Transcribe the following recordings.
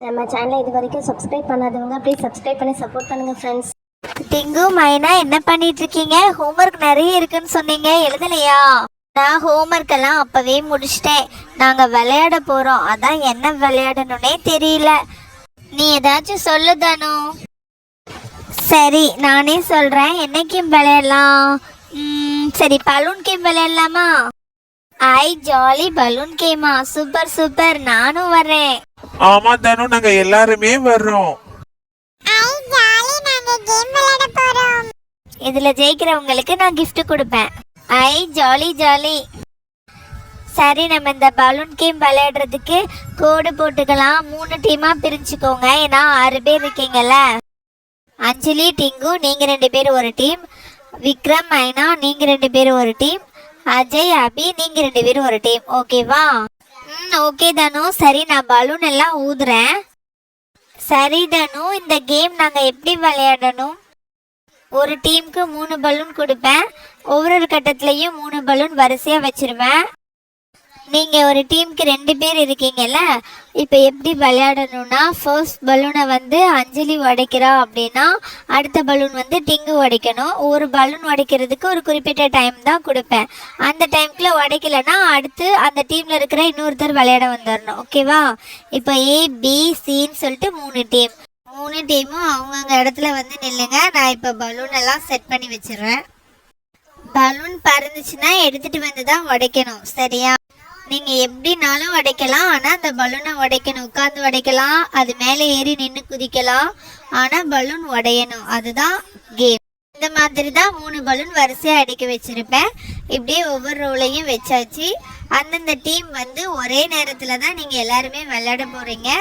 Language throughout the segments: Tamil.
நம்ம சேனலை இது வரைக்கும் சப்ஸ்கிரைப் பண்ணாதவங்க ப்ளீஸ் சப்ஸ்கிரைப் பண்ணி சப்போர்ட் பண்ணுங்க ஃப்ரெண்ட்ஸ். டிங்கு மைனா என்ன பண்ணிட்டு இருக்கீங்க? ஹோம்ஒர்க் நிறைய இருக்குன்னு சொன்னீங்க, எழுதலையா? நான் ஹோம்ஒர்க் எல்லாம் அப்பவே முடிச்சிட்டேன். நாங்க விளையாட போறோம், அதான் என்ன விளையாடணும்னே தெரியல. நீ ஏதாச்சும் சொல்லு தானு. சரி நானே சொல்றேன். என்ன கேம் விளையாடலாம்? சரி பலூன் கேம் விளையாடலாமா? ஐ ஜாலி பலூன் கேமா? சூப்பர் சூப்பர், நானும் வரேன். ஆமா தானு, நாங்க எல்லாருமே வர்றோம். இதுல ஜெயிக்கிறவங்களுக்கு நான் gift கொடுப்பேன். ஐ ஜாலி ஜாலி. சரி, நம்ம இந்த பலூன் கேம் விளையாடுறதுக்கு கோடு போட்டுக்கலாம். 3 டீமா பிரிச்சுக்கோங்க, ஏன்னா 6 பேர் இருக்கீங்கல்ல. அஞ்சலி டிங்கு நீங்க 2 பேர் ஒரு டீம், விக்ரம் மைனா நீங்க 2 பேர் ஒரு டீம், அஜய் அபி நீங்க 2 பேர் ஒரு டீம். ஓகேவா? ஓகே தனு. சரி, நான் பலூன் எல்லாம் ஊதுறேன். சரி தனு, இந்த கேம் நாங்க எப்படி விளையாடணும்? ஒரு டீமுக்கு 3 பலூன் கொடுப்பேன். ஒவ்வொரு கட்டத்துலையும் 3 பலூன் வரிசையாக வச்சிருவேன். நீங்கள் ஒரு டீமுக்கு 2 பேர் இருக்கீங்கல்ல, இப்போ எப்படி விளையாடணும்னா, ஃபர்ஸ்ட் பலூனை வந்து அஞ்சலி உடைக்கிறா அப்படின்னா அடுத்த பலூன் வந்து டிங்கு உடைக்கணும். ஒரு பலூன் உடைக்கிறதுக்கு ஒரு குறிப்பிட்ட டைம் தான் கொடுப்பேன். அந்த டைம்குள்ளே உடைக்கலைன்னா அடுத்து அந்த டீமில் இருக்கிற இன்னொருத்தர் விளையாட வந்துடணும். ஓகேவா? இப்போ ABCன்னு சொல்லிட்டு 3 டீம். 3 டீமும் அவங்கவுங்க இடத்துல வந்து நில்லுங்க. நான் இப்போ பலூன் எல்லாம் செட் பண்ணி வச்சிடுறேன். பலூன் பறந்துச்சுன்னா எடுத்துட்டு வந்து தான் உடைக்கணும், சரியா? நீங்கள் எப்படினாலும் உடைக்கலாம், ஆனால் அந்த பலூனை உடைக்கணும். உட்காந்து உடைக்கலாம், அது மேலே ஏறி நின்று குதிக்கலாம், ஆனால் பலூன் உடையணும். அதுதான் கேம். இந்த மாதிரி தான் 3 பலூன் வரிசையாக அடிக்க வச்சுருப்பேன். இப்படியே ஒவ்வொரு ரோலையும் வச்சாச்சு. அந்தந்த டீம் வந்து ஒரே நேரத்தில் தான் நீங்கள் எல்லாருமே விளையாட போகிறீங்க.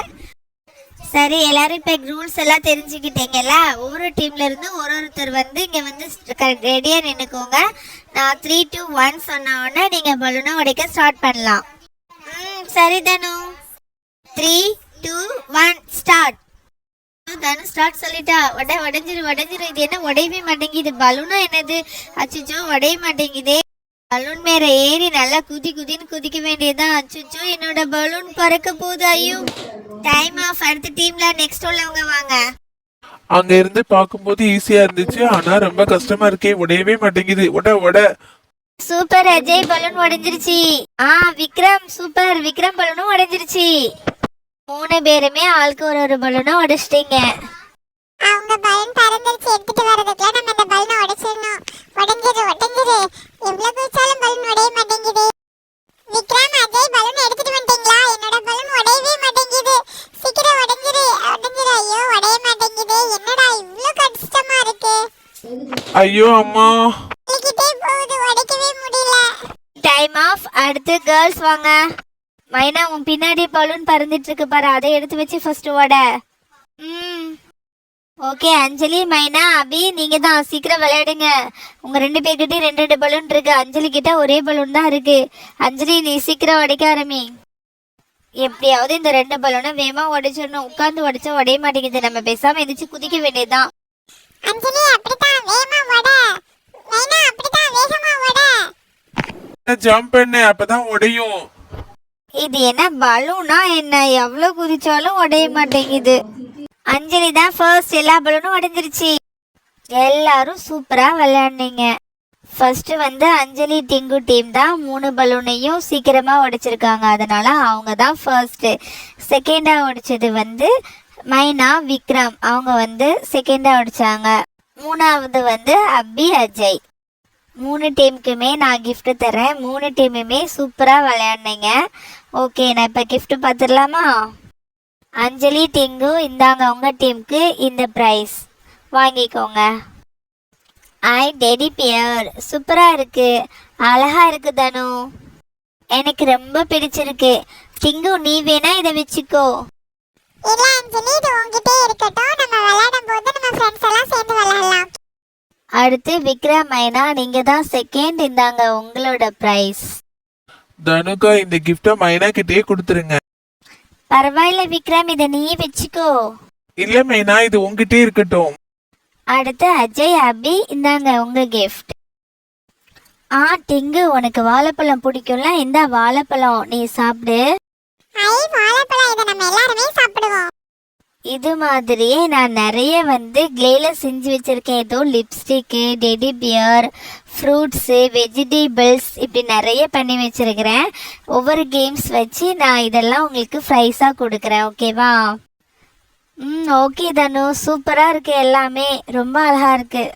சரி, எல்லாரும் இப்போ ரூல்ஸ் எல்லாம் தெரிஞ்சுக்கிட்டீங்கல்ல. ஒவ்வொரு டீம்ல இருந்து ஒருத்தர் வந்து இங்கே வந்து ரெடியாக நின்றுக்கோங்க. நான் 3 2 1 சொன்ன உடனே நீங்கள் பலூனை உடைக்க ஸ்டார்ட் பண்ணலாம். சரி தனு. 3 2 1 ஸ்டார்ட். தனு ஸ்டார்ட் சொல்லிட்டா. உடஞ்சிரு. இது என்ன உடையவே மாட்டேங்குது? பலூனா என்னது? அச்சுச்சோ, உடைய மாட்டேங்குதே. பலூன் மேல ஏறி நல்லா குதின்னு குதிக்க வேண்டியதான். அச்சுச்சோ, என்னோட பலூன் பறக்க போகுது. ஐயோ, டைம் ஆஃப். அடுத்த டீம்ல நெக்ஸ்ட் உள்ளவங்க வாங்க. அங்க இருந்து பார்க்கும்போது ஈஸியா இருந்துச்சு, ஆனா ரொம்ப கஷ்டமா இருக்கே, உடையவே மாட்டேங்குது. உட சூப்பர் அஜய், பலூன் உடைஞ்சிருச்சு. விக்ரம் சூப்பர், விக்ரம் பலூனும் உடைஞ்சிருச்சு. 3 பேருமே ஆளுக்கு ஒரு பலூனும் உடைச்சிட்டீங்க. அவங்க பலூன் பறந்துருச்சு, எடுத்துட்டு வரதுக்குள்ள நம்ம இந்த பலூனை உடைச்சிடணும். உடைஞ்சிரு. எவ்வளவு குதிச்சாலும் பலூன் உடைய மாட்டேங்குது. விக்ரம், அஜய் பலூன் எடுத்துட்டு வந்துட்டீங்களா? என்னோட பலூன் உடையவே மாட்டேங்குது. சீக்கிரம் உடைஞ்சிரு. ஐயோ, உடைய மாட்டேங்குது. என்னடா இவ்ளோ கஷ்டமா இருக்கு? ஐயோ அம்மா, கிட்டே போகுது, உடைக்கவே முடியல. Time of. அடுத்து கேர்ள்ஸ் வாங்க. மைனா, உன் பின்னாடி பலூன் பறந்துட்டு இருக்கு பாரு, அதை எடுத்து வச்சு ஃபர்ஸ்ட் உட. ஓகே அஞ்சலி, மைனா, அபி நீங்க தான் சீக்கிரம் விளையாடுங்க. உங்க 2 பேர்கிட்ட 2 பலூன் இருக்கு. அஞ்சலி கிட்ட ஒரே பலூன் தான் இருக்கு. அஞ்சலி, நீ சீக்கிரம் உடைக்க ஆரம்பி. எப்படியாவது இந்த 2 பலூனை வேகமா உடைச்சிடணும். உட்காந்து உடைச்சா உடைய மாட்டேங்குது. நம்ம பேசாம எந்திரிச்சு குதிக்க வேண்டியதுதான். அஞ்சலி, அப்படிதான் வேகமா உட. மைனா, அப்படிதான் வேகமா உட. ஜம்ப் பண்ணு, அப்பதான் உடையும். இது என்ன பலூனா என்ன? எவ்வளவு குதிச்சாலும் உடைய மாட்டேங்குது. அஞ்சலி தான் ஃபர்ஸ்ட். எல்லா பலூனும் உடைஞ்சிருச்சு. எல்லாரும் சூப்பரா விளையாடுனீங்க. ஃபர்ஸ்ட் வந்து அஞ்சலி டிங்கு டீம் தான் 3 பலூனையும் சீக்கிரமா உடைச்சிருக்காங்க, அதனால அவங்க தான் ஃபர்ஸ்ட். செகண்டா உடைச்சது வந்து மைனா விக்ரம், அவங்க வந்து செகண்டா உடைச்சாங்க. 3வது வந்து அபி அஜய். 3 டீமுக்குமே நான் gift தரேன். 3 டீமுமே சூப்பரா விளையாடுனீங்க. ஓகே, நான் இப்போ gift பார்த்துடலாமா? அஞ்சலி டிங்கு, இந்தாங்க உங்க டீமுக்கு இந்த பிரைஸ், வாங்கிக்கோங்க. ஐ டெடி பியர், சூப்பரா இருக்கு, அழகா இருக்கு தனு, எனக்கு ரொம்ப பிடிச்சிருக்கு. டிங்கு, நீ வேணா இதை வச்சுக்கோ. இல்ல அஞ்சலி, இது உன்கிட்டே இருக்கட்டும். நம்ம விளையாடும் போது நம்ம ஃப்ரெண்ட்ஸ் எல்லாம் சேர்ந்து விளையாடலாம். அடுத்து விக்ரம் மைனா, நீங்க தான் செகண்ட், இந்தாங்க உங்களோட பிரைஸ். தனுக்கா, இந்த கிஃப்ட மைனா கிட்டே கொடுத்துருங்க. பரவாயில்ல விக்ரம், இதை நீ வச்சுக்கோ. இல்ல மைனா, இது உங்ககிட்டே இருக்கட்டும். அடுத்து அஜய் அபி, இந்தாங்க உங்க கிஃப்ட். டிங்கு, உனக்கு வாழைப்பழம் பிடிக்கும்ல, இந்த வாழைப்பழம் நீ சாப்பிடு. ஐ வாழைப்பழம், இதை நம்ம எல்லாருமே சாப்பிடுவோம். இது மாதிரியே நான் நிறைய வந்து க்ளேல செஞ்சு வச்சுருக்கேன். ஏதோ lipstick, teddy bear, fruits, vegetables இப்படி நிறைய பண்ணி வச்சுருக்கிறேன். ஒவ்வொரு கேம்ஸ் வச்சு நான் இதெல்லாம் உங்களுக்கு ப்ரைஸாக கொடுக்குறேன். ஓகேவா? ஓகே தனு, சூப்பராக இருக்குது, எல்லாமே ரொம்ப அழகாக இருக்குது.